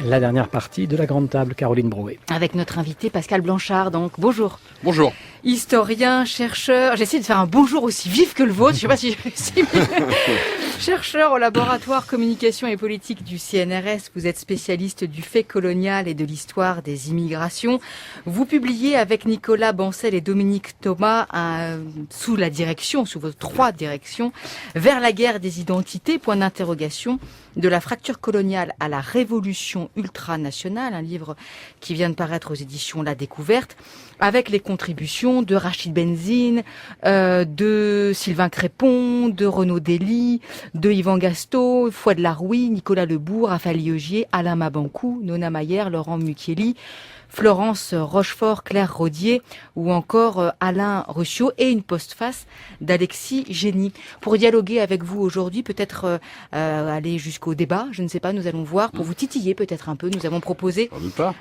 la dernière partie de la grande table, Caroline Brouet. Avec notre invité Pascal Blanchard, donc bonjour. Bonjour. Historien, chercheur, j'essaie de faire un bonjour aussi vif que le vôtre, je sais pas si j'ai réussi. Chercheur au laboratoire communication et politique du CNRS, vous êtes spécialiste du fait colonial et de l'histoire des immigrations. Vous publiez avec Nicolas Bancel et Dominique Thomas sous vos 3 directions, Vers la guerre des identités, point d'interrogation, de la fracture coloniale à la révolution ultranationale, un livre qui vient de paraître aux éditions La Découverte, avec les contributions de Rachid Benzine, de Sylvain Crépon, de Renaud Dely, de Yvan Gastaut, Fouad Laroui, Nicolas Lebourg, Raphaël Liogier, Alain Mabancou, Nona Mayer, Laurent Mucchielli, Florence Rochefort, Claire Rodier ou encore Alain Ruscio et une postface d'Alexis Génie. Pour dialoguer avec vous aujourd'hui, peut-être aller jusqu'au débat, je ne sais pas, nous allons voir, pour vous titiller peut-être un peu, nous avons proposé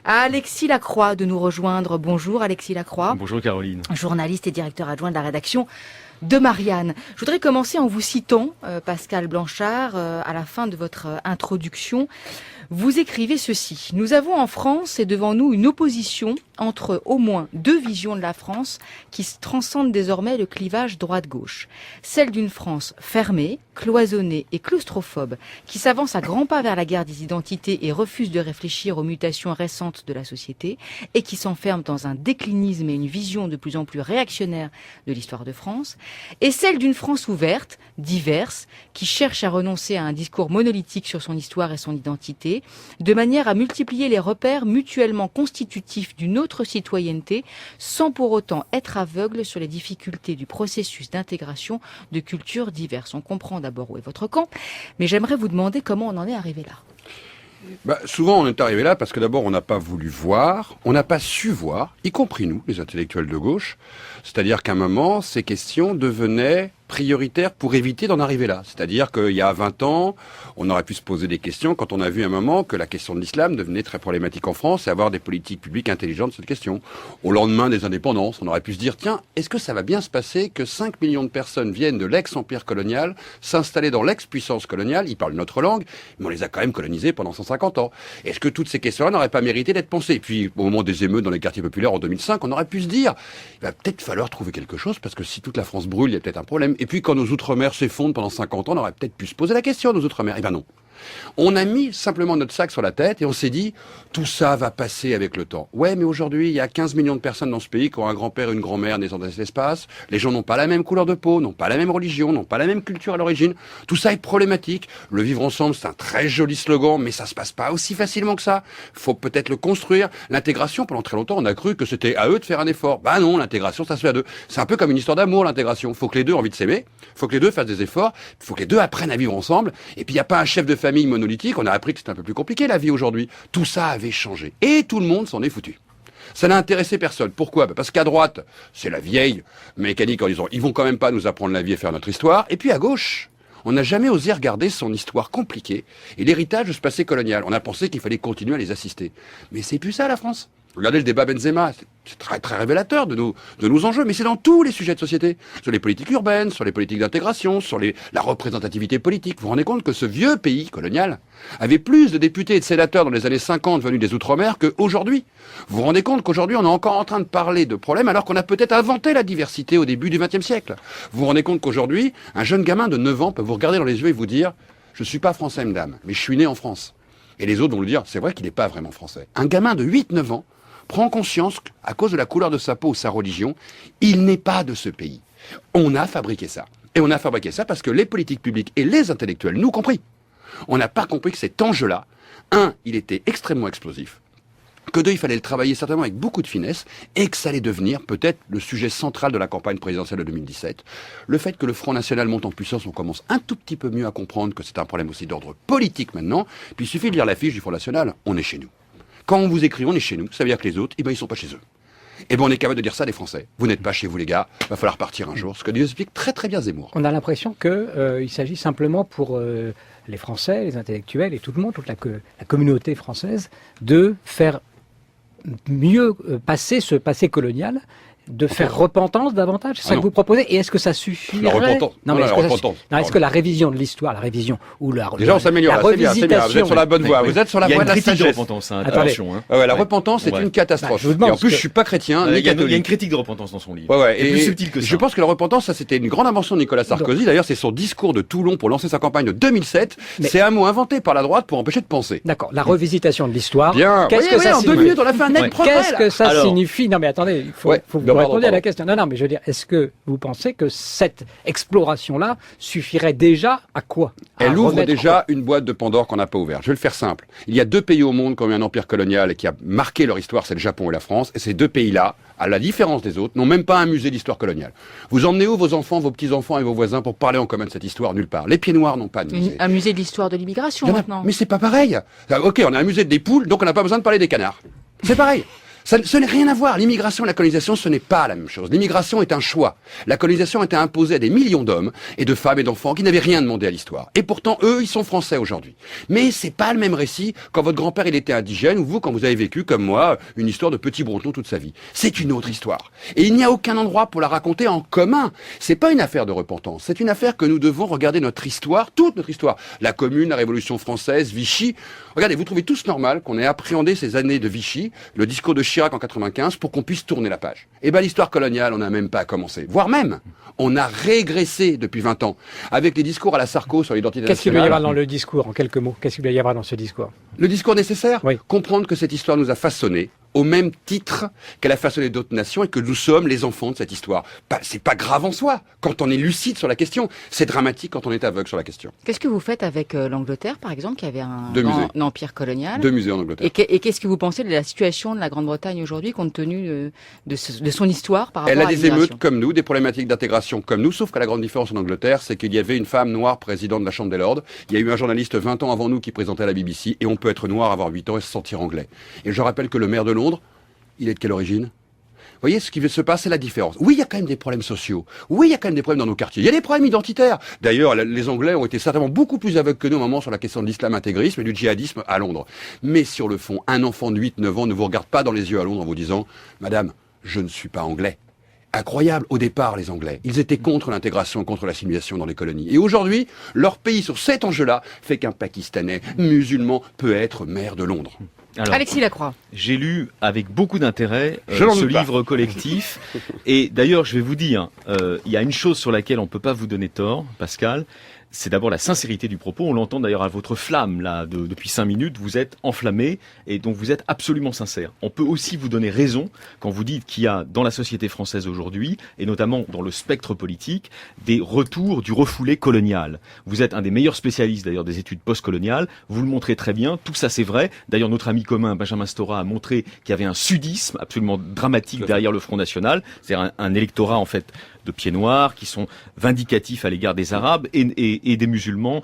à Alexis Lacroix de nous rejoindre. Bonjour Alexis Lacroix. Bonjour Caroline. Journaliste et directeur adjoint de la rédaction de Marianne. Je voudrais commencer en vous citant, Pascal Blanchard, à la fin de votre introduction. Vous écrivez ceci: « Nous avons en France et devant nous une opposition entre au moins 2 visions de la France qui transcendent désormais le clivage droite-gauche. Celle d'une France fermée, cloisonnée et claustrophobe, qui s'avance à grands pas vers la guerre des identités et refuse de réfléchir aux mutations récentes de la société, et qui s'enferme dans un déclinisme et une vision de plus en plus réactionnaire de l'histoire de France. Et celle d'une France ouverte, diverse, qui cherche à renoncer à un discours monolithique sur son histoire et son identité, de manière à multiplier les repères mutuellement constitutifs d'une autre citoyenneté, sans pour autant être aveugle sur les difficultés du processus d'intégration de cultures diverses. » On comprend d'abord où est votre camp, mais j'aimerais vous demander comment on en est arrivé là. Souvent on est arrivé là parce que d'abord on n'a pas voulu voir, on n'a pas su voir, y compris nous, les intellectuels de gauche. C'est-à-dire qu'à un moment, ces questions devenaient prioritaires pour éviter d'en arriver là. C'est-à-dire qu'il y a 20 ans, on aurait pu se poser des questions quand on a vu à un moment que la question de l'islam devenait très problématique en France et avoir des politiques publiques intelligentes sur cette question. Au lendemain des indépendances, on aurait pu se dire, tiens, est-ce que ça va bien se passer que 5 millions de personnes viennent de l'ex-empire colonial, s'installer dans l'ex-puissance coloniale, ils parlent notre langue, mais on les a quand même colonisés pendant 150 ans. Est-ce que toutes ces questions-là n'auraient pas mérité d'être pensées? Et puis, au moment des émeutes dans les quartiers populaires en 2005, on aurait pu se dire, il va peut-être falloir trouver quelque chose, parce que si toute la France brûle, il y a peut-être un problème. Et puis, quand nos outre-mer s'effondrent pendant 50 ans, on aurait peut-être pu se poser la question, nos outre-mer. Eh ben non. On a mis simplement notre sac sur la tête et on s'est dit, tout ça va passer avec le temps. Ouais, mais aujourd'hui, il y a 15 millions de personnes dans ce pays qui ont un grand-père et une grand-mère nés dans cet espace. Les gens n'ont pas la même couleur de peau, n'ont pas la même religion, n'ont pas la même culture à l'origine. Tout ça est problématique. Le vivre ensemble, c'est un très joli slogan, mais ça se passe pas aussi facilement que ça. Faut peut-être le construire. L'intégration, pendant très longtemps, on a cru que c'était à eux de faire un effort. Bah non, l'intégration, ça se fait à deux. C'est un peu comme une histoire d'amour, l'intégration. Faut que les deux aient envie de s'aimer. Faut que les deux fassent des efforts. Faut que les deux apprennent à vivre ensemble. Et puis, il n'y a pas un chef de famille monolithique. On a appris que c'était un peu plus compliqué, la vie aujourd'hui. Tout ça avait changé. Et tout le monde s'en est foutu. Ça n'a intéressé personne. Pourquoi? Parce qu'à droite, c'est la vieille mécanique en disant, ils vont quand même pas nous apprendre la vie et faire notre histoire. Et puis à gauche, on n'a jamais osé regarder son histoire compliquée et l'héritage de ce passé colonial. On a pensé qu'il fallait continuer à les assister. Mais c'est plus ça, la France. Regardez le débat Benzema, c'est très très révélateur de nos enjeux, mais c'est dans tous les sujets de société, sur les politiques urbaines, sur les politiques d'intégration, sur la représentativité politique. Vous vous rendez compte que ce vieux pays colonial avait plus de députés et de sénateurs dans les années 50 venus des Outre-mer qu'aujourd'hui. Vous vous rendez compte qu'aujourd'hui on est encore en train de parler de problèmes alors qu'on a peut-être inventé la diversité au début du XXe siècle. Vous vous rendez compte qu'aujourd'hui, un jeune gamin de 9 ans peut vous regarder dans les yeux et vous dire « Je suis pas français, madame, mais je suis né en France ». Et les autres vont lui dire « C'est vrai qu'il n'est pas vraiment français ». Un gamin de 8-9 ans prend conscience qu'à cause de la couleur de sa peau ou sa religion, il n'est pas de ce pays. On a fabriqué ça. Et on a fabriqué ça parce que les politiques publiques et les intellectuels, nous compris, on n'a pas compris que cet enjeu-là, il était extrêmement explosif, que il fallait le travailler certainement avec beaucoup de finesse, et que ça allait devenir peut-être le sujet central de la campagne présidentielle de 2017. Le fait que le Front National monte en puissance, on commence un tout petit peu mieux à comprendre que c'est un problème aussi d'ordre politique maintenant, puis il suffit de lire l'affiche du Front National, on est chez nous. Quand on vous écrit, on est chez nous, ça veut dire que les autres, ils sont pas chez eux. Et on est capable de dire ça des Français. Vous n'êtes pas chez vous, les gars, va falloir partir un jour. Ce que nous explique très très bien Zemmour. On a l'impression qu'il s'agit simplement pour les Français, les intellectuels et tout le monde, toute la communauté française, de faire mieux passer ce passé colonial de faire repentance davantage, c'est ça que vous proposez? Et est-ce que ça suffirait? La repentance. Non, mais est-ce que la révision de l'histoire, Déjà, on s'améliore. C'est bien. Vous êtes sur la bonne voie. Vous êtes sur la voie de la sagesse. Il y a une critique de repentance. Attention. La repentance, c'est une catastrophe. Et en plus, je suis pas chrétien ni catholique. Il y a une critique de repentance dans son livre. C'est plus subtil que ça. Je pense que la repentance, ça, c'était une grande invention de Nicolas Sarkozy. D'ailleurs, c'est son discours de Toulon pour lancer sa campagne de 2007. C'est un mot inventé par la droite pour empêcher de penser. D'accord. La revisitation de l'histoire. Bien. Qu'est-ce que ça en 2 minutes, on a fait un net progrès. Qu'est-ce que ça signifie? Non, mais attendez, il faut vous répondre à la question. Non, mais je veux dire, est-ce que vous pensez que cette exploration-là suffirait déjà à quoi? Elle ouvre déjà une boîte de Pandore qu'on n'a pas ouverte. Je vais le faire simple. Il y a 2 pays au monde qui ont eu un empire colonial et qui a marqué leur histoire, c'est le Japon et la France. Et ces 2 pays-là, à la différence des autres, n'ont même pas un musée d'histoire coloniale. Vous emmenez où vos enfants, vos petits-enfants et vos voisins pour parler en commun de cette histoire? Nulle part. Les Pieds Noirs n'ont pas de musée. Un musée de l'histoire de l'immigration maintenant. Mais c'est pas pareil. Ok, on a un musée des poules, donc on n'a pas besoin de parler des canards. C'est pareil. Ce n'est rien à voir. L'immigration et la colonisation, ce n'est pas la même chose. L'immigration est un choix. La colonisation a été imposée à des millions d'hommes et de femmes et d'enfants qui n'avaient rien demandé à l'histoire. Et pourtant, eux, ils sont français aujourd'hui. Mais c'est pas le même récit quand votre grand-père, il était indigène ou vous, quand vous avez vécu, comme moi, une histoire de petit Breton toute sa vie. C'est une autre histoire. Et il n'y a aucun endroit pour la raconter en commun. C'est pas une affaire de repentance. C'est une affaire que nous devons regarder notre histoire, toute notre histoire. La Commune, la Révolution française, Vichy. Regardez, vous trouvez tous normal qu'on ait appréhendé ces années de Vichy, le discours de Chirac en 95, pour qu'on puisse tourner la page. Eh ben, l'histoire coloniale, on n'a même pas commencé. Voire même, on a régressé depuis 20 ans. Avec les discours à la Sarko sur l'identité nationale. Qu'est-ce qu'il doit y avoir dans le discours, en quelques mots? Qu'est-ce qu'il doit y avoir dans ce discours? Le discours nécessaire? Oui. Comprendre que cette histoire nous a façonnés, au même titre qu'elle a façonné d'autres nations et que nous sommes les enfants de cette histoire. C'est pas grave en soi, quand on est lucide sur la question. C'est dramatique quand on est aveugle sur la question. Qu'est-ce que vous faites avec l'Angleterre, par exemple, qui avait un empire colonial? 2 musées en Angleterre. Et qu'est-ce que vous pensez de la situation de la Grande-Bretagne aujourd'hui, compte tenu de son histoire par rapport à Elle a des l'immigration? émeutes comme nous, des problématiques d'intégration comme nous, sauf que la grande différence en Angleterre, c'est qu'il y avait une femme noire présidente de la Chambre des Lords. Il y a eu un journaliste 20 ans avant nous qui présentait à la BBC, et on peut être noir, avoir 8 ans et se sentir anglais. Et je rappelle que le maire de Londres, il est de quelle origine? Vous voyez, ce qui se passe, c'est la différence. Oui, il y a quand même des problèmes sociaux. Oui, il y a quand même des problèmes dans nos quartiers. Il y a des problèmes identitaires. D'ailleurs, les Anglais ont été certainement beaucoup plus aveugles que nous au moment sur la question de l'islam intégrisme et du djihadisme à Londres. Mais sur le fond, un enfant de 8-9 ans ne vous regarde pas dans les yeux à Londres en vous disant « Madame, je ne suis pas anglais ». Incroyable, au départ, les Anglais. Ils étaient contre l'intégration, contre l'assimilation dans les colonies. Et aujourd'hui, leur pays, sur cet enjeu-là, fait qu'un Pakistanais musulman peut être maire de Londres. Alors, Alexis Lacroix. J'ai lu avec beaucoup d'intérêt ce livre collectif. Et d'ailleurs, je vais vous dire, il y a une chose sur laquelle on ne peut pas vous donner tort, Pascal. C'est d'abord la sincérité du propos. On l'entend d'ailleurs à votre flamme, là, depuis 5 minutes. Vous êtes enflammé et donc vous êtes absolument sincère. On peut aussi vous donner raison quand vous dites qu'il y a dans la société française aujourd'hui, et notamment dans le spectre politique, des retours du refoulé colonial. Vous êtes un des meilleurs spécialistes d'ailleurs des études postcoloniales. Vous le montrez très bien. Tout ça, c'est vrai. D'ailleurs, notre ami commun, Benjamin Stora, a montré qu'il y avait un sudisme absolument dramatique derrière le Front National. C'est-à-dire un électorat, en fait, de pieds noirs, qui sont vindicatifs à l'égard des Arabes et des musulmans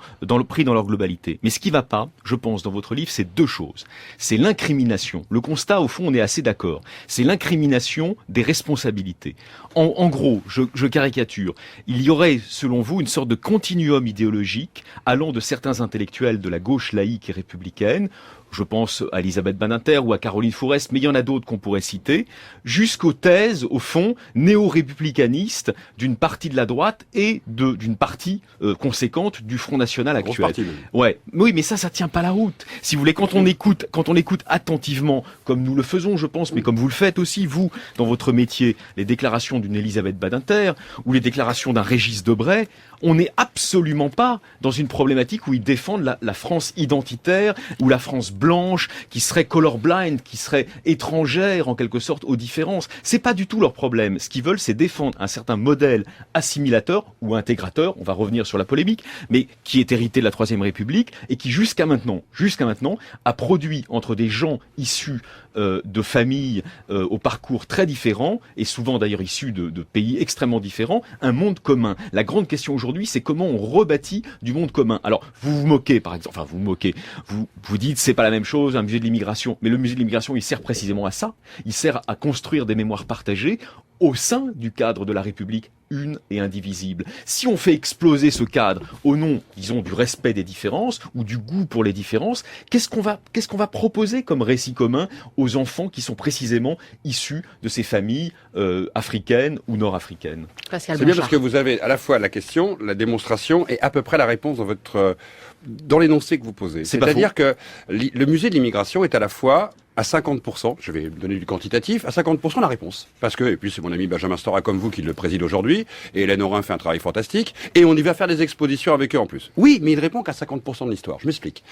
pris dans leur globalité. Mais ce qui va pas, je pense, dans votre livre, c'est 2 choses. C'est l'incrimination. Le constat, au fond, on est assez d'accord. C'est l'incrimination des responsabilités. En gros, je caricature, il y aurait, selon vous, une sorte de continuum idéologique allant de certains intellectuels de la gauche laïque et républicaine, je pense à Elisabeth Badinter ou à Caroline Fourest, mais il y en a d'autres qu'on pourrait citer, jusqu'aux thèses, au fond, néo-républicanistes d'une partie de la droite et d'une partie conséquente du Front National actuel. Partie, ouais, oui, mais ça tient pas la route. Si vous voulez, quand on écoute attentivement, comme nous le faisons, je pense, mais comme vous le faites aussi, vous, dans votre métier, les déclarations d'une Elisabeth Badinter ou les déclarations d'un Régis Debray, on n'est absolument pas dans une problématique où ils défendent la France identitaire ou la France blanche, qui serait colorblind, qui serait étrangère en quelque sorte aux différences. C'est pas du tout leur problème. Ce qu'ils veulent, c'est défendre un certain modèle assimilateur ou intégrateur, on va revenir sur la polémique, mais qui est hérité de la Troisième République et qui jusqu'à maintenant, a produit entre des gens issus de familles au parcours très différents, et souvent d'ailleurs issus de pays extrêmement différents, un monde commun. La grande question aujourd'hui, c'est comment on rebâtit du monde commun. Alors, vous vous moquez, par exemple, vous dites, c'est pas la même chose, un musée de l'immigration, mais le musée de l'immigration, il sert précisément à ça, il sert à construire des mémoires partagées. au sein du cadre de la République une et indivisible. Si on fait exploser ce cadre au nom, disons, du respect des différences ou du goût pour les différences, qu'est-ce qu'on va proposer comme récit commun aux enfants qui sont précisément issus de ces familles africaines ou nord-africaines? C'est bien parce que vous avez à la fois la question, la démonstration et à peu près la réponse dans l'énoncé que vous posez. C'est-à-dire que le musée de l'immigration est à la fois à 50%, je vais donner du quantitatif, à 50% la réponse. Parce que, et puis c'est mon ami Benjamin Stora comme vous qui le préside aujourd'hui, et Hélène Aurin fait un travail fantastique, et on y va faire des expositions avec eux en plus. Oui, mais il répond qu'à 50% de l'histoire. Je m'explique.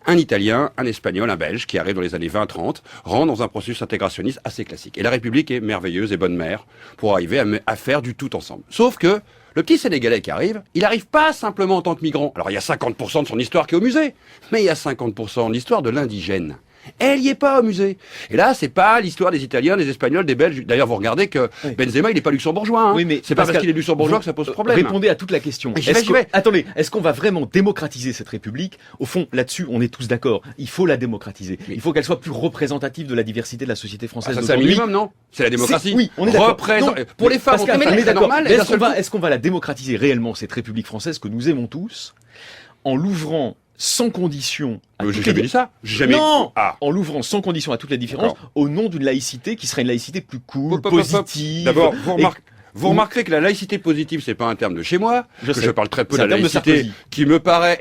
Un Italien, un Espagnol, un Belge, qui arrive dans les années 20-30, rentre dans un processus intégrationniste assez classique. Et la République est merveilleuse et bonne mère pour arriver à faire du tout ensemble. Sauf que, le petit Sénégalais qui arrive, il arrive pas simplement en tant que migrant. Alors il y a 50% de son histoire qui est au musée, mais il y a 50% de l'histoire de l'indigène. Elle y est pas au musée. Et là, c'est pas l'histoire des Italiens, des Espagnols, des Belges. D'ailleurs, vous regardez que Benzema, il est pas luxembourgeois. Hein. Oui, mais c'est pas parce qu'il est luxembourgeois que ça pose problème. Répondez à toute la question. Attendez, est-ce qu'on va vraiment démocratiser cette République? Au fond, là-dessus, on est tous d'accord. Il faut la démocratiser. Il faut qu'elle soit plus représentative de la diversité de la société française. Ça, c'est un minimum, non? C'est la démocratie. Oui, on est d'accord. Pour les femmes, on est d'accord. Est-ce qu'on va la démocratiser réellement, cette République française que nous aimons tous, en l'ouvrant sans condition à j'ai jamais dit ça. Non. En l'ouvrant sans condition à toutes les différences, au nom d'une laïcité qui serait une laïcité plus cool, positive. D'abord, vous remarquerez que la laïcité positive, c'est pas un terme de chez moi, je parle très peu de la laïcité, qui me paraît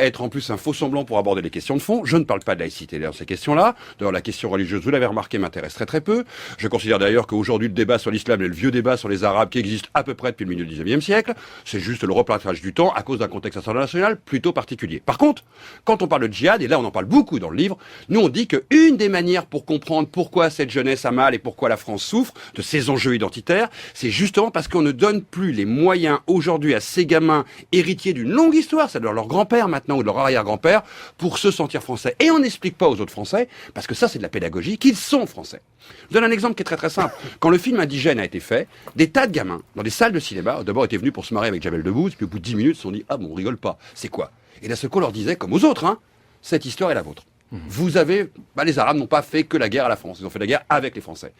être en plus un faux semblant pour aborder les questions de fond. Je ne parle pas de laïcité dans ces questions-là. D'ailleurs, la question religieuse, vous l'avez remarqué, m'intéresse très très peu. Je considère d'ailleurs qu'aujourd'hui, le débat sur l'islam est le vieux débat sur les Arabes qui existe à peu près depuis le milieu du XIXe siècle. C'est juste le replâtrage du temps à cause d'un contexte international plutôt particulier. Par contre, quand on parle de djihad, et là on en parle beaucoup dans le livre, nous on dit que une des manières pour comprendre pourquoi cette jeunesse a mal et pourquoi la France souffre de ces enjeux identitaires, c'est justement parce qu'on ne donne plus les moyens aujourd'hui à ces gamins héritiers d'une longue histoire, celle de leur grand-père maintenant ou de leur arrière-grand-père, pour se sentir français. Et on n'explique pas aux autres Français, parce que ça c'est de la pédagogie, qu'ils sont français. Je vous donne un exemple qui est très très simple. Quand le film Indigène a été fait, des tas de gamins, dans des salles de cinéma, d'abord étaient venus pour se marier avec Jamel Debbouze, puis au bout de 10 minutes, ils se sont dit « Ah bon, on rigole pas, c'est quoi ?» Et d'un seul coup, on leur disait, comme aux autres, hein, cette histoire est la vôtre. Vous avez, les Arabes n'ont pas fait que la guerre à la France, ils ont fait la guerre avec les Français.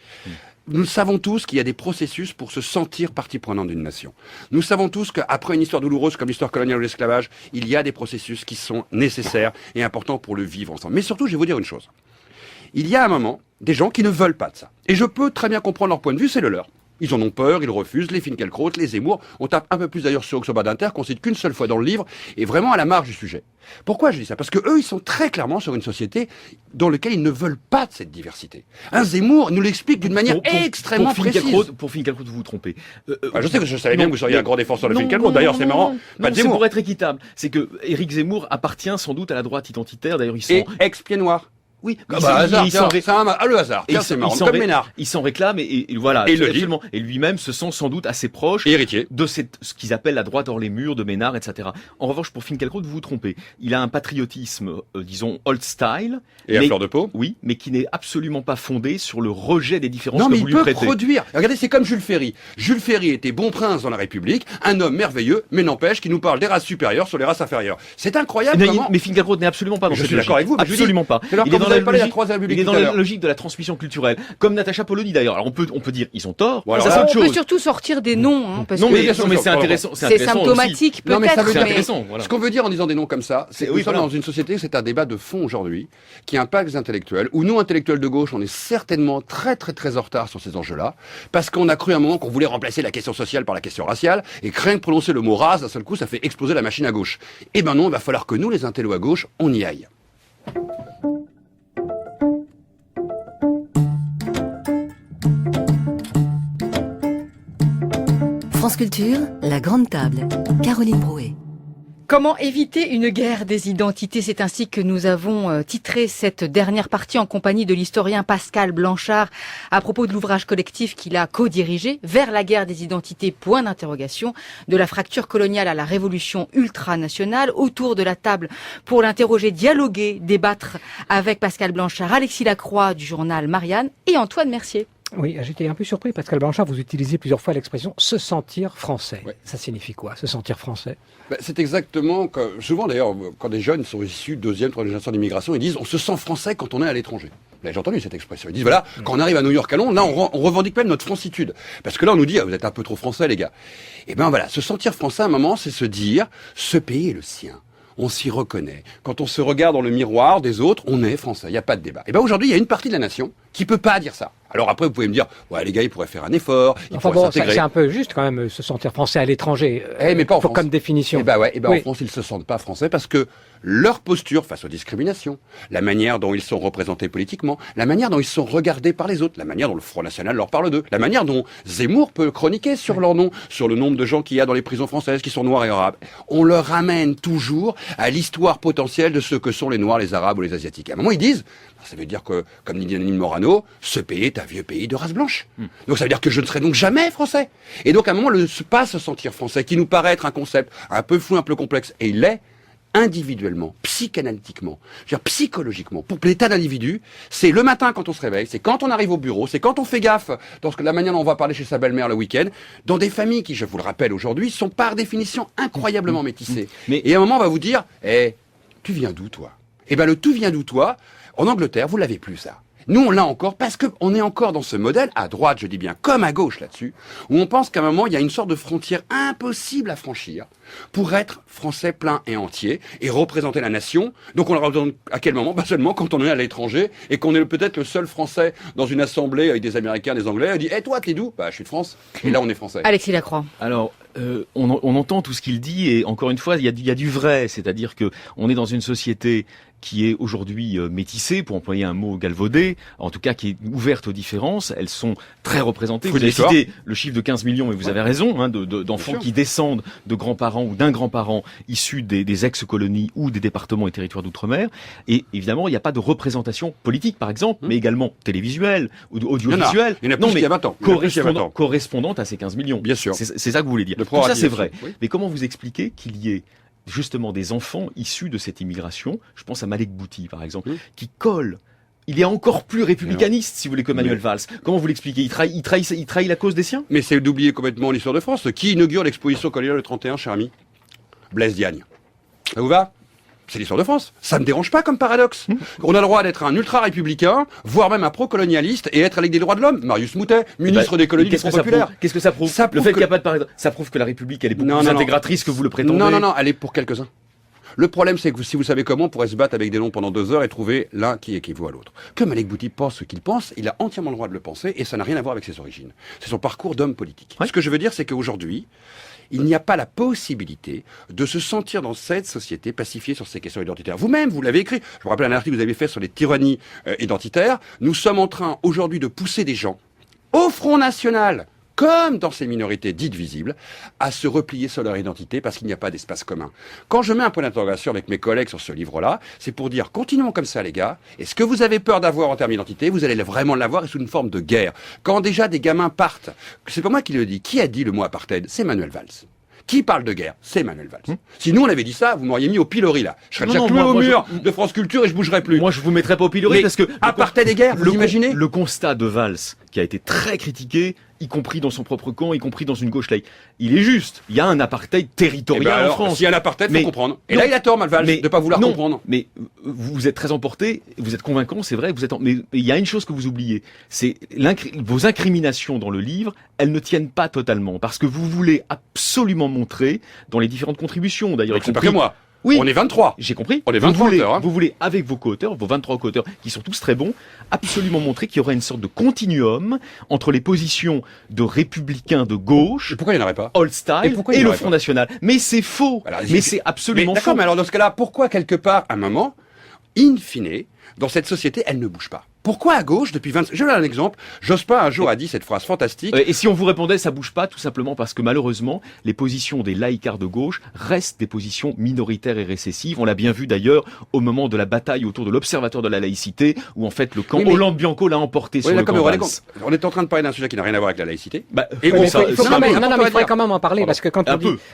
Nous savons tous qu'il y a des processus pour se sentir partie prenante d'une nation. Nous savons tous qu'après une histoire douloureuse comme l'histoire coloniale de l'esclavage, il y a des processus qui sont nécessaires et importants pour le vivre ensemble. Mais surtout, je vais vous dire une chose. Il y a un moment des gens qui ne veulent pas de ça. Et je peux très bien comprendre leur point de vue, c'est le leur. Ils en ont peur, ils refusent, les Finkielkraut, les Zemmour. On tape un peu plus d'ailleurs sur Oxoba d'Inter, qu'on cite qu'une seule fois dans le livre, et vraiment à la marge du sujet. Pourquoi je dis ça? Parce que eux, ils sont très clairement sur une société dans laquelle ils ne veulent pas de cette diversité. Un Zemmour nous l'explique d'une manière extrêmement précise. Pour Finkielkraut, vous vous trompez. Je sais que je savais bien que vous seriez un grand défenseur de Finkielkraut. D'ailleurs, c'est marrant. Pas de Zemmour. C'est pour être équitable. C'est que Éric Zemmour appartient sans doute à la droite identitaire. D'ailleurs, ils sont ex-pieds noirs. Oui, le hasard. Tiens, c'est marrant, comme Ménard. Il s'en réclame et voilà. Et le dit. Et lui-même se sent sans doute assez proche et héritier de ce qu'ils appellent la droite hors les murs de Ménard, etc. En revanche, pour Finkielkraut, vous vous trompez. Il a un patriotisme, disons, old style. Et à fleur de peau. Oui, mais qui n'est absolument pas fondé sur le rejet des différences que vous lui prêtez. Non, mais il peut produire. Regardez, c'est comme Jules Ferry. Jules Ferry était bon prince dans la République, un homme merveilleux, mais n'empêche qu'il nous parle des races supérieures sur les races inférieures. C'est incroyable. Mais Finkielkraut n'est absolument pas dans cette logique. Je suis d'accord avec vous. Absolument pas. Il est dans la logique. Il est dans la logique de la transmission culturelle, comme Natacha Polony d'ailleurs. Alors on peut dire ils ont tort. Voilà. Ça, c'est autre chose. On peut surtout sortir des noms, hein, parce que mais c'est intéressant. C'est symptomatique peut-être. Mais ça veut dire intéressant. Voilà. Ce qu'on veut dire en disant des noms comme ça, c'est que nous sommes dans une société, c'est un débat de fond aujourd'hui qui impacte les intellectuels. Où nous, intellectuels de gauche, on est certainement très très très en retard sur ces enjeux-là, parce qu'on a cru à un moment qu'on voulait remplacer la question sociale par la question raciale, et que rien que prononcer le mot race, d'un seul coup, ça fait exploser la machine à gauche. Eh ben non, il va falloir que nous, les intellos à gauche, on y aille. France Culture, la grande table. Caroline Brouet. Comment éviter une guerre des identités? C'est ainsi que nous avons titré cette dernière partie en compagnie de l'historien Pascal Blanchard à propos de l'ouvrage collectif qu'il a co-dirigé, Vers la guerre des identités, point d'interrogation, de la fracture coloniale à la révolution ultranationale. Autour de la table pour l'interroger, dialoguer, débattre avec Pascal Blanchard, Alexis Lacroix du journal Marianne et Antoine Mercier. Oui, j'étais un peu surpris, Pascal Blanchard, vous utilisez plusieurs fois l'expression « se sentir français ». Ouais. Ça signifie quoi, se sentir français? C'est exactement, souvent d'ailleurs, quand des jeunes sont issus de deuxième, troisième génération d'immigration, ils disent on se sent français quand on est à l'étranger. Là, j'ai entendu cette expression. Ils disent voilà, quand on arrive à New York à Londres, là on revendique même notre francitude. Parce que là on nous dit vous êtes un peu trop français les gars. Et ben voilà, se sentir français à un moment, c'est se dire ce pays est le sien. On s'y reconnaît. Quand on se regarde dans le miroir des autres, on est français, il n'y a pas de débat. Et ben aujourd'hui, il y a une partie de la nation qui peut pas dire ça. Alors après, vous pouvez me dire, ouais, les gars, ils pourraient faire un effort, ils pourraient s'intégrer. C'est un peu juste quand même, se sentir français à l'étranger. Mais pas en France. Comme définition. Oui. En France, ils se sentent pas français parce que leur posture face aux discriminations, la manière dont ils sont représentés politiquement, la manière dont ils sont regardés par les autres, la manière dont le Front National leur parle d'eux, la manière dont Zemmour peut chroniquer sur leur nom, sur le nombre de gens qu'il y a dans les prisons françaises qui sont noirs et arabes. On leur ramène toujours à l'histoire potentielle de ce que sont les noirs, les arabes ou les asiatiques. À un moment, ils disent, ça veut dire que, comme dit Nadine Morano, ce pays est un vieux pays de race blanche. Donc ça veut dire que je ne serai donc jamais français. Et donc à un moment, pas se sentir français, qui nous paraît être un concept un peu flou, un peu complexe, et il l'est, individuellement, psychanalytiquement, psychologiquement, pour l'état d'individu, c'est le matin quand on se réveille, c'est quand on arrive au bureau, c'est quand on fait gaffe dans la manière dont on va parler chez sa belle-mère le week-end, dans des familles qui, je vous le rappelle aujourd'hui, sont par définition incroyablement métissées. Et à un moment, on va vous dire, tu viens d'où toi? Le tout vient d'où toi, en Angleterre, vous l'avez plus ça. Nous, on l'a encore parce qu'on est encore dans ce modèle, à droite, je dis bien, comme à gauche là-dessus, où on pense qu'à un moment, il y a une sorte de frontière impossible à franchir pour être français plein et entier et représenter la nation. Donc on le représente à quel moment? Seulement quand on est à l'étranger et qu'on est peut-être le seul français dans une assemblée avec des Américains, des Anglais, et dit « toi, t'es d'où ?» Je suis de France. Et là, on est français. Alexis Lacroix. Alors, on entend tout ce qu'il dit et encore une fois, il y a du vrai. C'est-à-dire que on est dans une société qui est aujourd'hui métissée, pour employer un mot galvaudé, en tout cas qui est ouverte aux différences. Elles sont très représentées. Vous avez cité le chiffre de 15 millions, et vous avez raison, d'enfants qui descendent de grands-parents ou d'un grand-parent issus des ex-colonies ou des départements et territoires d'outre-mer. Et évidemment, il n'y a pas de représentation politique, par exemple, mais également télévisuelle ou audiovisuelle. Il y en a plus qu'il y a 20 ans. Correspondante à ces 15 millions. Bien sûr. C'est ça que vous voulez dire. Tout ça, c'est vrai. Oui. Mais comment vous expliquez qu'il y ait justement des enfants issus de cette immigration, je pense à Malek Bouti par exemple, qui colle. Il est encore plus républicaniste, si vous voulez, que Manuel Valls. Comment vous l'expliquez? Il trahit la cause des siens? Mais c'est d'oublier complètement l'histoire de France. Qui inaugure l'exposition coloniale le 31, cher ami? Blaise Diagne. Ça vous va? C'est l'histoire de France. Ça me dérange pas comme paradoxe. On a le droit d'être un ultra-républicain, voire même un pro-colonialiste, et être avec des droits de l'homme. Marius Moutet, ministre des colonies du Front populaire. Qu'est-ce que ça prouve? Le fait qu'il n'y a pas de paradoxe, ça prouve que la République, elle est beaucoup plus intégratrice que vous le prétendez. Non, elle est pour quelques-uns. Le problème, c'est que si vous savez comment, on pourrait se battre avec des noms pendant 2 heures et trouver l'un qui équivaut à l'autre. Que Malek Bouti pense ce qu'il pense, il a entièrement le droit de le penser, et ça n'a rien à voir avec ses origines. C'est son parcours d'homme politique. Ce que je veux dire, c'est qu'aujourd'hui, il n'y a pas la possibilité de se sentir dans cette société pacifiée sur ces questions identitaires. Vous-même, vous l'avez écrit. Je me rappelle un article que vous avez fait sur les tyrannies identitaires. Nous sommes en train aujourd'hui de pousser des gens au Front National, comme dans ces minorités dites visibles, à se replier sur leur identité parce qu'il n'y a pas d'espace commun. Quand je mets un point d'interrogation avec mes collègues sur ce livre-là, c'est pour dire, continuons comme ça les gars, et ce que vous avez peur d'avoir en termes d'identité, vous allez vraiment l'avoir et sous une forme de guerre. Quand déjà des gamins partent, c'est pas moi qui le dis, qui a dit le mot apartheid? C'est Manuel Valls. Qui parle de guerre? C'est Manuel Valls. Si nous on avait dit ça, vous m'auriez mis au pilori là. Je serais déjà cloué au mur de France Culture et je bougerais plus. Moi je vous mettrais pas au pilori parce que apartheid des guerres, vous imaginez? Le constat de Valls qui a été très critiqué, y compris dans son propre camp, y compris dans une gauche laïque. Il est juste. Il y a un apartheid territorial en France. S'il y a un apartheid, faut comprendre. Et là, il a tort, Valls, de pas vouloir comprendre. Mais vous êtes très emporté, vous êtes convaincant, c'est vrai, mais il y a une chose que vous oubliez. C'est vos incriminations dans le livre, elles ne tiennent pas totalement. Parce que vous voulez absolument montrer, dans les différentes contributions, d'ailleurs. C'est pas que moi. Oui. On est 23. J'ai compris. On est 23 auteurs. Vous voulez, avec vos co-auteurs, vos 23 co-auteurs, qui sont tous très bons, absolument montrer qu'il y aurait une sorte de continuum entre les positions de républicains de gauche, pourquoi il n'y en aurait pas? Old Style, et le Front National. Mais c'est faux. Mais c'est absolument faux. D'accord, mais alors dans ce cas-là, pourquoi quelque part, à un moment, in fine, dans cette société, elle ne bouge pas? Pourquoi à gauche, depuis 20... Je vous donne un exemple. Jospin, un jour, a dit cette phrase fantastique. Et si on vous répondait, ça bouge pas, tout simplement parce que malheureusement, les positions des laïcards de gauche restent des positions minoritaires et récessives. On l'a bien vu d'ailleurs au moment de la bataille autour de l'Observatoire de la laïcité, où en fait le camp Hollande-Bianco l'a emporté sur le camp Valls. On est en train de parler d'un sujet qui n'a rien à voir avec la laïcité. Il faudrait quand même en parler, parce que quand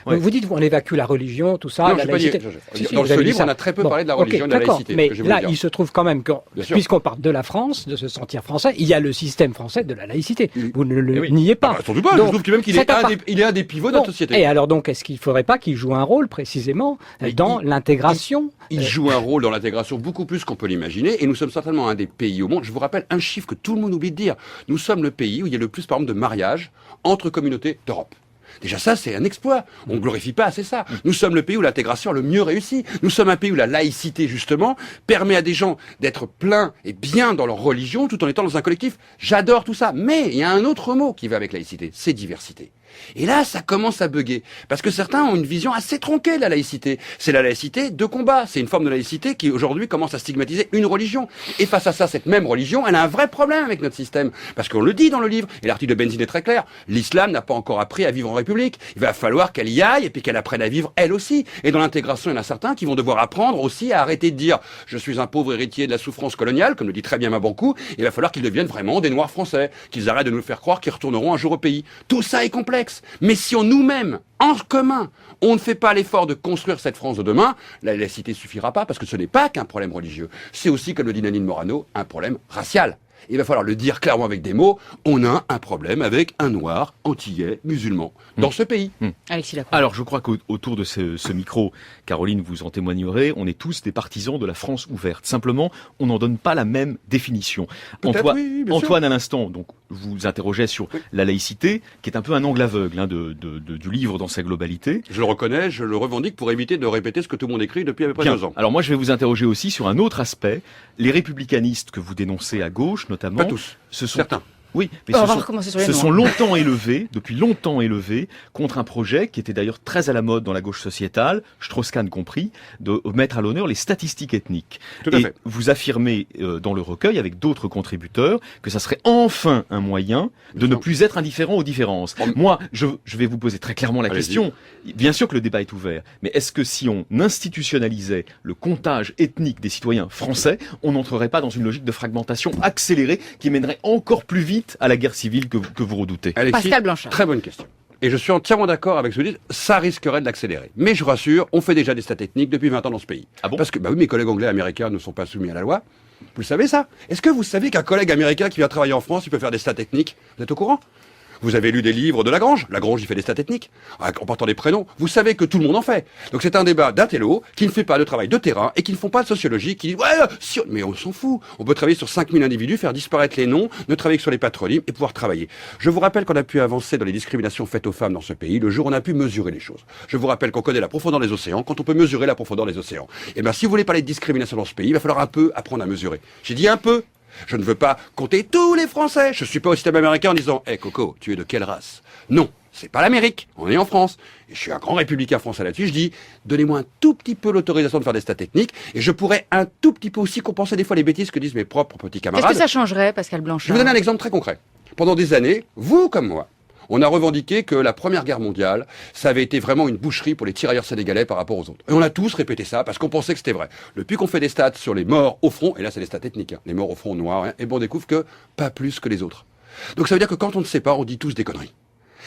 vous dites, on évacue la religion, tout ça, la laïcité. Dans ce livre, on a très peu parlé de la religion et de la laïcité. Mais là, il se trouve quand quand même que, puisqu'on parle de la France, de se sentir français, il y a le système français de la laïcité. Vous ne le niez pas. Je trouve même qu'il est un des pivots de notre société. Et alors donc, est-ce qu'il ne faudrait pas qu'il joue un rôle précisément dans l'intégration? Il joue un rôle dans l'intégration beaucoup plus qu'on peut l'imaginer, et nous sommes certainement un des pays au monde. Je vous rappelle un chiffre que tout le monde oublie de dire. Nous sommes le pays où il y a le plus, par exemple, de mariages entre communautés d'Europe. Déjà ça, c'est un exploit. On ne glorifie pas assez ça. Nous sommes le pays où l'intégration a le mieux réussi. Nous sommes un pays où la laïcité, justement, permet à des gens d'être pleins et bien dans leur religion tout en étant dans un collectif. J'adore tout ça. Mais il y a un autre mot qui va avec laïcité, c'est diversité. Et là, ça commence à bugger. Parce que certains ont une vision assez tronquée de la laïcité. C'est la laïcité de combat. C'est une forme de laïcité qui, aujourd'hui, commence à stigmatiser une religion. Et face à ça, cette même religion, elle a un vrai problème avec notre système. Parce qu'on le dit dans le livre, et l'article de Benzine est très clair, l'islam n'a pas encore appris à vivre en République. Il va falloir qu'elle y aille et puis qu'elle apprenne à vivre elle aussi. Et dans l'intégration, il y en a certains qui vont devoir apprendre aussi à arrêter de dire « je suis un pauvre héritier de la souffrance coloniale », comme le dit très bien Mabankou. Il va falloir qu'ils deviennent vraiment des Noirs français, qu'ils arrêtent de nous faire croire qu'ils retourneront un jour au pays. Tout ça est complexe. Mais si on nous-mêmes, en commun, on ne fait pas l'effort de construire cette France de demain, la laïcité suffira pas parce que ce n'est pas qu'un problème religieux. C'est aussi, comme le dit Nanine Morano, un problème racial. Il va falloir le dire clairement avec des mots, on a un problème avec un noir, antillais, musulman, dans ce pays. Alexis Lacroix. Alors je crois qu'autour de ce micro, Caroline, vous en témoignerez, on est tous des partisans de la France ouverte. Simplement, on n'en donne pas la même définition. Antoine, à l'instant, donc vous interrogeait sur la laïcité, qui est un peu un angle aveugle du livre dans sa globalité. Je le reconnais, je le revendique pour éviter de répéter ce que tout le monde écrit depuis à peu près 2 ans. Alors moi je vais vous interroger aussi sur un autre aspect. Les républicanistes que vous dénoncez à gauche, notamment, pas tous, certains. Oui, mais se sont longtemps élevés, depuis longtemps élevés, contre un projet qui était d'ailleurs très à la mode dans la gauche sociétale, Strauss-Kahn compris, de mettre à l'honneur les statistiques ethniques. Tout à fait. Vous affirmez dans le recueil, avec d'autres contributeurs, que ça serait enfin un moyen de ne plus être indifférent aux différences. Moi, je vais vous poser très clairement la question. Bien sûr que le débat est ouvert, mais est-ce que si on institutionnalisait le comptage ethnique des citoyens français, on n'entrerait pas dans une logique de fragmentation accélérée qui mènerait encore plus vite à la guerre civile que vous redoutez? Alexis, Pascal Blanchard. Très bonne question. Et je suis entièrement d'accord avec ce que vous dites, ça risquerait de l'accélérer. Mais je vous rassure, on fait déjà des stats ethniques depuis 20 ans dans ce pays. Ah bon? Parce que, oui, mes collègues anglais et américains ne sont pas soumis à la loi. Vous le savez ça? Est-ce que vous savez qu'un collègue américain qui vient travailler en France, il peut faire des stats ethniques? Vous êtes au courant? Vous avez lu des livres de Lagrange. Lagrange, il fait des stats ethniques, en portant des prénoms. Vous savez que tout le monde en fait. Donc c'est un débat d'intello qui ne fait pas de travail de terrain et qui ne font pas de sociologie, qui dit mais on s'en fout. On peut travailler sur 5000 individus, faire disparaître les noms, ne travailler que sur les patronymes et pouvoir travailler. Je vous rappelle qu'on a pu avancer dans les discriminations faites aux femmes dans ce pays le jour où on a pu mesurer les choses. Je vous rappelle qu'on connaît la profondeur des océans quand on peut mesurer la profondeur des océans. Et bien si vous voulez parler de discrimination dans ce pays, il va falloir un peu apprendre à mesurer. J'ai dit un peu. Je ne veux pas compter tous les Français. Je suis pas au système américain en disant « Coco, tu es de quelle race ?» Non, c'est pas l'Amérique. On est en France. Et je suis un grand républicain français là-dessus. Je dis « Donnez-moi un tout petit peu l'autorisation de faire des stats techniques et je pourrais un tout petit peu aussi compenser des fois les bêtises que disent mes propres petits camarades. » Qu'est-ce que ça changerait, Pascal Blanchard? Je vous donne un exemple très concret. Pendant des années, vous comme moi, on a revendiqué que la Première Guerre mondiale, ça avait été vraiment une boucherie pour les tirailleurs sénégalais par rapport aux autres. Et on a tous répété ça parce qu'on pensait que c'était vrai. Depuis qu'on fait des stats sur les morts au front, et là c'est des stats ethniques, les morts au front noirs, et bon, on découvre que pas plus que les autres. Donc ça veut dire que quand on ne sait pas, on dit tous des conneries.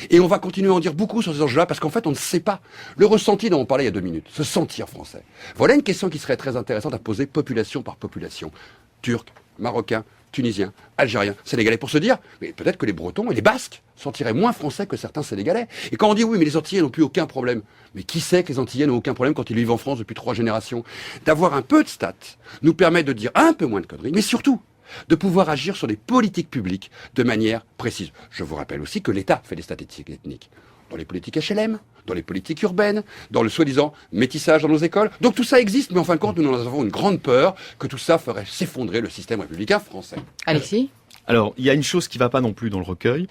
Et on va continuer à en dire beaucoup sur ces enjeux-là parce qu'en fait on ne sait pas. Le ressenti dont on parlait il y a 2 minutes, se sentir français. Voilà une question qui serait très intéressante à poser population par population. Turcs, Marocains, Tunisiens, Algériens, Sénégalais, pour se dire, mais peut-être que les Bretons et les Basques sentiraient moins français que certains Sénégalais. Et quand on dit oui, mais les Antillais n'ont plus aucun problème, mais qui sait que les Antillais n'ont aucun problème quand ils vivent en France depuis 3 générations? D'avoir un peu de stats nous permet de dire un peu moins de conneries, mais surtout de pouvoir agir sur des politiques publiques de manière précise. Je vous rappelle aussi que l'État fait des statistiques ethniques. Dans les politiques HLM, dans les politiques urbaines, dans le soi-disant métissage dans nos écoles. Donc tout ça existe, mais en fin de compte, nous en avons une grande peur que tout ça ferait s'effondrer le système républicain français. Alexis? Alors, il y a une chose qui ne va pas non plus dans le recueil,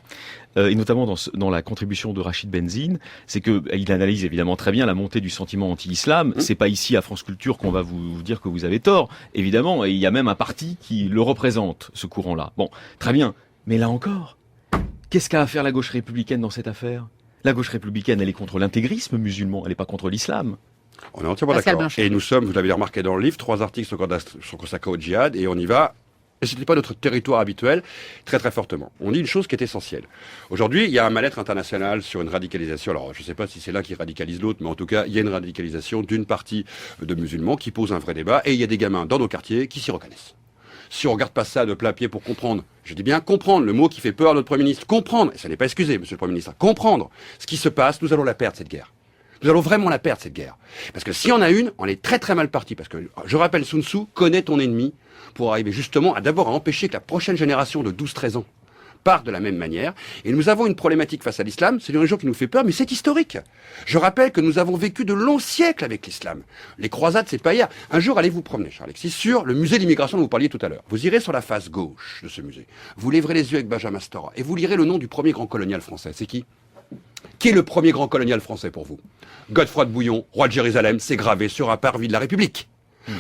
et notamment dans la contribution de Rachid Benzine, c'est qu'il analyse évidemment très bien la montée du sentiment anti-islam. C'est pas ici à France Culture qu'on va vous dire que vous avez tort, évidemment, et il y a même un parti qui le représente, ce courant-là. Bon, très bien, mais là encore, qu'est-ce qu'a à faire la gauche républicaine dans cette affaire? La gauche républicaine, elle est contre l'intégrisme musulman, elle n'est pas contre l'islam. On est entièrement d'accord. Et nous sommes, vous l'avez remarqué dans le livre, 3 articles sont consacrés au djihad et on y va et ce n'était pas notre territoire habituel, très très fortement. On dit une chose qui est essentielle. Aujourd'hui, il y a un mal-être international sur une radicalisation. Alors, je ne sais pas si c'est l'un qui radicalise l'autre, mais en tout cas, il y a une radicalisation d'une partie de musulmans qui pose un vrai débat, et il y a des gamins dans nos quartiers qui s'y reconnaissent. Si on regarde pas ça de plein pied pour comprendre, je dis bien comprendre, le mot qui fait peur à notre Premier ministre, comprendre, et ça n'est pas excusé, Monsieur le Premier ministre, comprendre ce qui se passe, nous allons la perdre, cette guerre. Nous allons vraiment la perdre, cette guerre. Parce que si on a une, on est très très mal parti. Parce que, je rappelle, Sun Tzu, connais ton ennemi pour arriver justement à d'abord à empêcher que la prochaine génération de 12-13 ans parte de la même manière. Et nous avons une problématique face à l'islam, c'est une religion qui nous fait peur, mais c'est historique. Je rappelle que nous avons vécu de longs siècles avec l'islam. Les croisades, c'est pas hier. Un jour, allez vous promener, cher Alexis, sur le musée de l'immigration dont vous parliez tout à l'heure. Vous irez sur la face gauche de ce musée. Vous lèverez les yeux avec Benjamin Stora et vous lirez le nom du premier grand colonial français. C'est qui ? Qui est le premier grand colonial français pour vous ? Godefroy de Bouillon, roi de Jérusalem, c'est gravé sur un parvis de la République.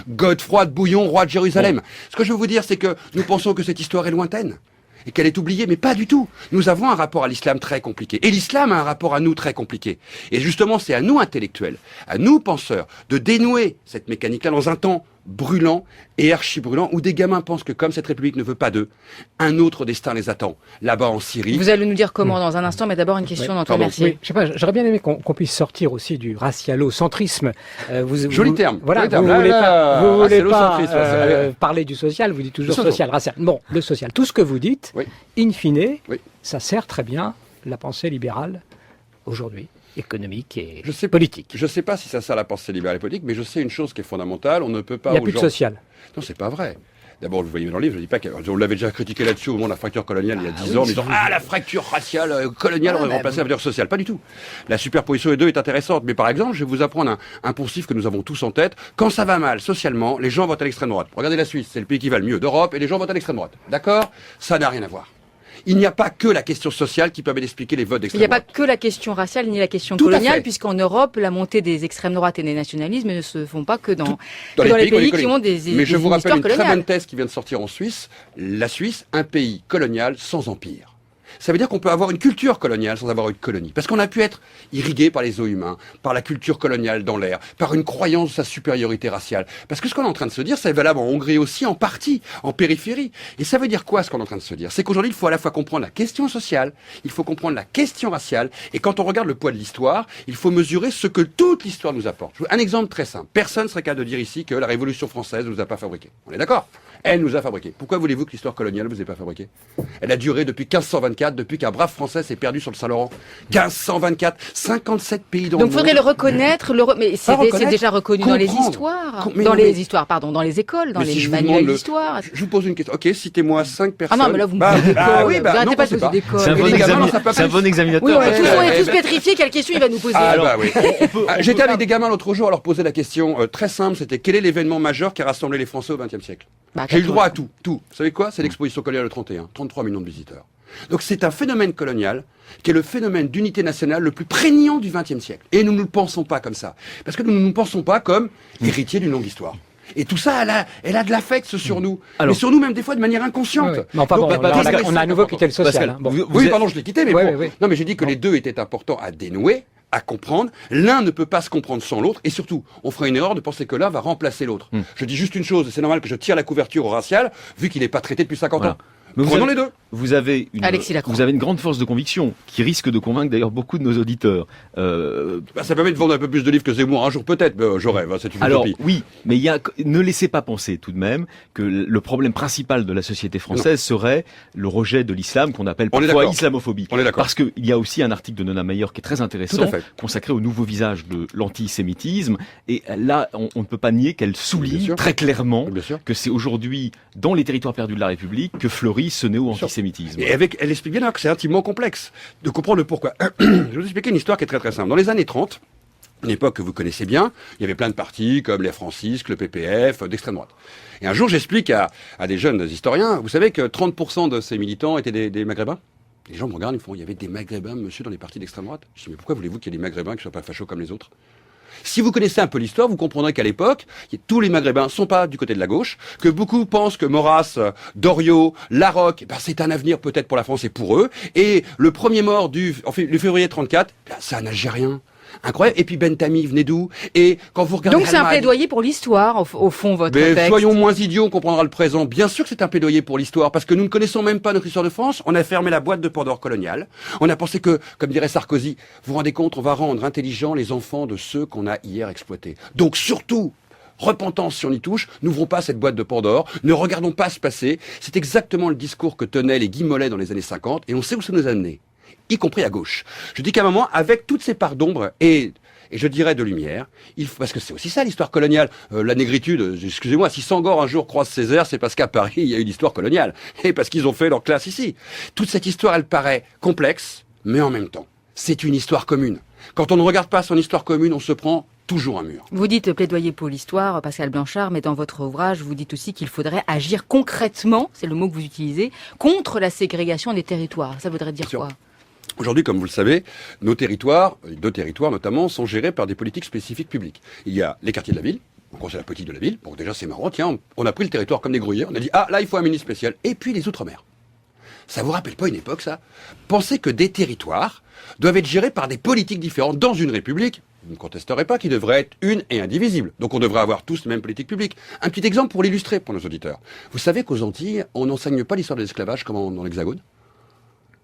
Godefroy de Bouillon, roi de Jérusalem. Ce que je veux vous dire, c'est que nous pensons que cette histoire est lointaine et qu'elle est oubliée, mais pas du tout. Nous avons un rapport à l'islam très compliqué. Et l'islam a un rapport à nous très compliqué. Et justement, c'est à nous intellectuels, à nous penseurs, de dénouer cette mécanique-là dans un temps brûlant et archi-brûlant, où des gamins pensent que comme cette République ne veut pas d'eux, un autre destin les attend, là-bas en Syrie. Vous allez nous dire comment dans un instant, mais d'abord une question d'Antoine Mercier. Oui, je sais pas, j'aurais bien aimé qu'on puisse sortir aussi du racialocentrisme. Joli terme. Voilà, joli vous voulez pas racialocentrisme, parler du social, vous dites toujours social, racial. Bon, le social, tout ce que vous dites, in fine, ça sert très bien la pensée libérale aujourd'hui, économique et politique. Je ne sais pas si ça sert la pensée libérale et politique, mais je sais une chose qui est fondamentale, on ne peut pas... Il n'y a plus de social. Non, c'est pas vrai. D'abord, vous voyez dans le livre, je ne dis pas qu'on l'avait déjà critiqué là-dessus au moment de la fracture coloniale il y a 10 ans, en disant « Ah, la fracture raciale coloniale aurait remplacé la fracture sociale ». Pas du tout. La superposition des deux est intéressante. Mais par exemple, je vais vous apprendre un poncif que nous avons tous en tête. Quand ça va mal socialement, les gens votent à l'extrême droite. Regardez la Suisse, c'est le pays qui va le mieux d'Europe, et les gens votent à l'extrême droite. D'accord ? Ça n'a rien à voir. Il n'y a pas que la question sociale qui permet d'expliquer les votes d'extrême droite. Il n'y a pas que la question raciale ni la question coloniale, puisqu'en Europe, la montée des extrêmes droites et des nationalismes ne se font pas que dans les pays qui ont des Mais je vous rappelle une coloniales. très bonne thèse qui vient de sortir en Suisse. La Suisse, un pays colonial sans empire. Ça veut dire qu'on peut avoir une culture coloniale sans avoir une colonie. Parce qu'on a pu être irrigué par les os humains, par la culture coloniale dans l'air, par une croyance de sa supériorité raciale. Parce que ce qu'on est en train de se dire, c'est valable en Hongrie aussi, en partie, en périphérie. Et ça veut dire quoi, ce qu'on est en train de se dire ? C'est qu'aujourd'hui, il faut à la fois comprendre la question sociale, il faut comprendre la question raciale, et quand on regarde le poids de l'histoire, il faut mesurer ce que toute l'histoire nous apporte. Un exemple très simple. Personne ne serait capable de dire ici que la Révolution française ne nous a pas fabriqués. On est d'accord ? Elle nous a fabriqués. Pourquoi voulez-vous que l'histoire coloniale ne vous ait pas fabriqué ? Elle a duré depuis 1524, depuis qu'un brave Français s'est perdu sur le Saint-Laurent. 1524, 57 pays dans le monde. Donc il faudrait le reconnaître, mais c'est déjà reconnu dans les histoires. Dans les écoles, dans les manuels d'histoire. Je vous pose une question. Ok, citez-moi 5 personnes. Ah non, mais là vous me arrêtez pas de poser des cols. C'est un bon examinateur. Oui, on est tous pétrifiés, quelle question il va nous poser. J'étais avec des gamins l'autre jour à leur poser la question très simple, c'était quel est l'événement majeur qui a rassemblé les Français au XXe siècle ? J'ai eu le droit à tout. Vous savez quoi ? C'est l'exposition coloniale de 31. 33 millions de visiteurs. Donc c'est un phénomène colonial qui est le phénomène d'unité nationale le plus prégnant du XXe siècle. Et nous ne le pensons pas comme ça. Parce que nous ne nous pensons pas comme héritiers d'une longue histoire. Et tout ça, elle a de l'affect sur nous. Mais sur nous même des fois de manière inconsciente. Donc, on a à nouveau quitté le social. Pardon, je l'ai quitté, mais Non, mais j'ai dit que les deux étaient importants à dénouer, à comprendre. L'un ne peut pas se comprendre sans l'autre. Et surtout, on ferait une erreur de penser que l'un va remplacer l'autre. Je dis juste une chose, c'est normal que je tire la couverture au racial, vu qu'il n'est pas traité depuis 50 ans. Prenons les deux. Vous avez une grande force de conviction qui risque de convaincre d'ailleurs beaucoup de nos auditeurs. Ça permet de vendre un peu plus de livres que Zemmour un jour peut-être, mais je rêve, c'est une utopie. Alors oui, mais ne laissez pas penser tout de même que le problème principal de la société française serait le rejet de l'islam qu'on appelle parfois islamophobie. On est d'accord. Parce qu'il y a aussi un article de Nona Meyer qui est très intéressant, consacré au nouveau visage de l'antisémitisme. Et là, on ne peut pas nier qu'elle souligne très clairement que c'est aujourd'hui, dans les territoires perdus de la République, que fleurit ce néo-antisémitisme. Et elle explique bien que c'est intimement complexe de comprendre le pourquoi. Je vais vous expliquer une histoire qui est très très simple. Dans les années 30, une époque que vous connaissez bien, il y avait plein de partis comme les Francisques, le PPF, d'extrême droite. Et un jour, j'explique à des jeunes historiens, vous savez que 30% de ces militants étaient des Maghrébins ? Les gens me regardent, ils me font, il y avait des Maghrébins, monsieur, dans les partis d'extrême droite ? Je dis, mais pourquoi voulez-vous qu'il y ait des Maghrébins qui ne soient pas fachos comme les autres ? Si vous connaissez un peu l'histoire, vous comprendrez qu'à l'époque, tous les Maghrébins sont pas du côté de la gauche, que beaucoup pensent que Maurras, Doriot, Larocque, c'est un avenir peut-être pour la France et pour eux. Et le premier mort le février 34, c'est un Algérien. Incroyable. Et puis Bentami venait d'où? Et quand vous regardez donc c'est un plaidoyer pour l'histoire, au fond, votre texte. Soyons moins idiots, on comprendra le présent. Bien sûr que c'est un plaidoyer pour l'histoire, parce que nous ne connaissons même pas notre histoire de France. On a fermé la boîte de Pandore coloniale. On a pensé que, comme dirait Sarkozy, vous vous rendez compte, on va rendre intelligents les enfants de ceux qu'on a hier exploités. Donc surtout, repentance si on y touche, n'ouvrons pas cette boîte de Pandore, ne regardons pas se passer. C'est exactement le discours que tenaient les Guy Mollet dans les années 50, et on sait où ça nous a amené, y compris à gauche. Je dis qu'à un moment, avec toutes ces parts d'ombre et je dirais de lumière, parce que c'est aussi ça l'histoire coloniale, la négritude, excusez-moi, si Senghor un jour croise Césaire, c'est parce qu'à Paris, il y a eu l'histoire coloniale, et parce qu'ils ont fait leur classe ici. Toute cette histoire, elle paraît complexe, mais en même temps, c'est une histoire commune. Quand on ne regarde pas son histoire commune, on se prend toujours un mur. Vous dites plaidoyer pour l'histoire, Pascal Blanchard, mais dans votre ouvrage, vous dites aussi qu'il faudrait agir concrètement, c'est le mot que vous utilisez, contre la ségrégation des territoires. Ça voudrait dire quoi ? Aujourd'hui, comme vous le savez, nos territoires, deux territoires notamment, sont gérés par des politiques spécifiques publiques. Il y a les quartiers de la ville, on conseille la politique de la ville. Bon, déjà, c'est marrant. Tiens, on a pris le territoire comme des gruyères. On a dit, ah, là, il faut un ministre spécial. Et puis, les outre-mer. Ça vous rappelle pas une époque, ça? Pensez que des territoires doivent être gérés par des politiques différentes dans une république. Vous ne contesterez pas qu'il devrait être une et indivisible. Donc, on devrait avoir tous les mêmes politiques publiques. Un petit exemple pour l'illustrer pour nos auditeurs. Vous savez qu'aux Antilles, on n'enseigne pas l'histoire de l'esclavage comme dans l'Hexagone?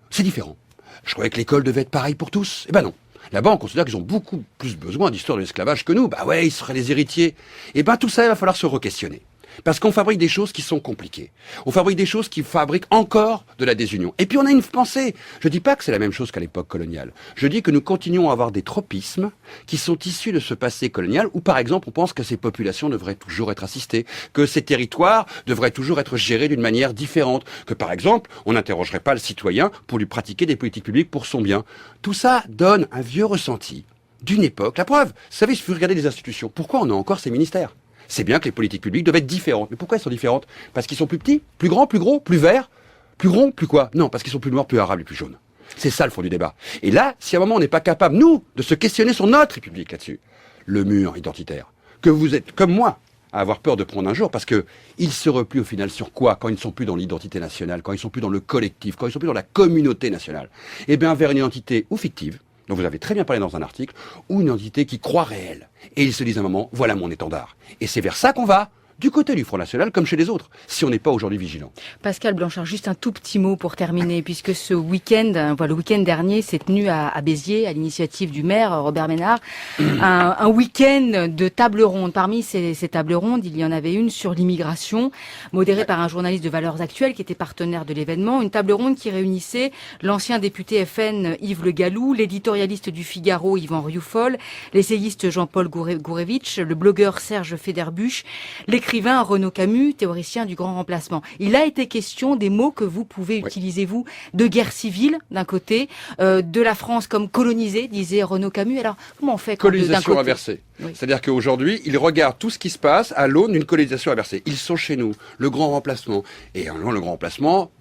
C'est différent. Je croyais que l'école devait être pareille pour tous. Eh ben non. Là-bas, on considère qu'ils ont beaucoup plus besoin d'histoire de l'esclavage que nous. Bah ouais, ils seraient les héritiers. Eh ben tout ça, il va falloir se re-questionner. Parce qu'on fabrique des choses qui sont compliquées. On fabrique des choses qui fabriquent encore de la désunion. Et puis on a une pensée. Je dis pas que c'est la même chose qu'à l'époque coloniale. Je dis que nous continuons à avoir des tropismes qui sont issus de ce passé colonial où, par exemple, on pense que ces populations devraient toujours être assistées, que ces territoires devraient toujours être gérés d'une manière différente, que, par exemple, on n'interrogerait pas le citoyen pour lui pratiquer des politiques publiques pour son bien. Tout ça donne un vieux ressenti d'une époque. La preuve, vous savez, il suffit de regarder les institutions. Pourquoi on a encore ces ministères ? C'est bien que les politiques publiques doivent être différentes. Mais pourquoi elles sont différentes? Parce qu'ils sont plus petits, plus grands, plus gros, plus verts, plus ronds, plus quoi? Non, parce qu'ils sont plus noirs, plus arabes et plus jaunes. C'est ça le fond du débat. Et là, si à un moment on n'est pas capable, nous, de se questionner sur notre République là-dessus, le mur identitaire, que vous êtes, comme moi, à avoir peur de prendre un jour, parce que ils se replient au final sur quoi quand ils ne sont plus dans l'identité nationale, quand ils ne sont plus dans le collectif, quand ils ne sont plus dans la communauté nationale? Eh bien, vers une identité ou fictive, dont vous avez très bien parlé dans un article, ou une identité qui croit réelle. Et ils se disent à un moment, voilà mon étendard. Et c'est vers ça qu'on va, du côté du Front National comme chez les autres, si on n'est pas aujourd'hui vigilant. Pascal Blanchard, juste un tout petit mot pour terminer, puisque ce week-end, le week-end dernier, s'est tenu à Béziers, à l'initiative du maire Robert Ménard, un week-end de tables rondes. Parmi ces tables rondes, il y en avait une sur l'immigration, modérée par un journaliste de Valeurs Actuelles qui était partenaire de l'événement. Une table ronde qui réunissait l'ancien député FN Yves Le Gallou, l'éditorialiste du Figaro Yvan Rioufol, l'essayiste Jean-Paul Gourevitch, le blogueur Serge Federbusch, l'écrivain Renaud Camus, théoricien du grand remplacement. Il a été question des mots que vous pouvez utiliser, vous, de guerre civile, d'un côté, de la France comme colonisée, disait Renaud Camus. Alors, comment on fait quand colonisation inversée. Oui. C'est-à-dire qu'aujourd'hui, ils regardent tout ce qui se passe à l'aune d'une colonisation inversée. Ils sont chez nous, le grand remplacement. Et le grand remplacement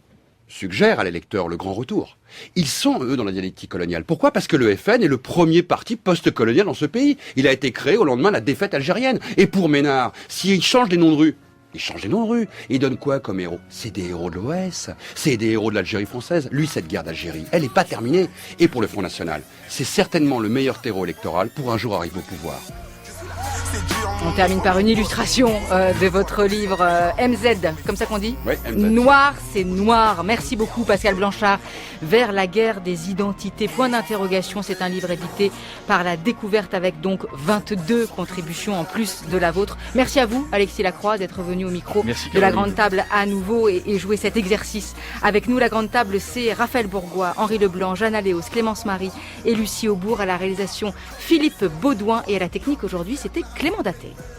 suggère à l'électeur le grand retour. Ils sont, eux, dans la dialectique coloniale. Pourquoi? Parce que le FN est le premier parti post-colonial dans ce pays. Il a été créé au lendemain de la défaite algérienne. Et pour Ménard, s'il change les noms de rue, il change les noms de rue. Il donne quoi comme héros? C'est des héros de l'OS. C'est des héros de l'Algérie française. Lui, cette guerre d'Algérie, elle n'est pas terminée. Et pour le Front National, c'est certainement le meilleur terreau électoral pour un jour arriver au pouvoir. On termine par une illustration de votre livre MZ, comme ça qu'on dit? Oui, MZ. Noir, c'est noir. Merci beaucoup Pascal Blanchard. Vers la guerre des identités. Point d'interrogation. C'est un livre édité par La Découverte avec donc 22 contributions en plus de la vôtre. Merci à vous Alexis Lacroix d'être venu au micro de la Grande Table à nouveau et jouer cet exercice avec nous. La Grande Table, c'est Raphaël Bourgois, Henri Leblanc, Jeanne Aléos, Clémence Marie et Lucie Aubourg. À la réalisation Philippe Baudouin et à la technique aujourd'hui c'était Clément Daté.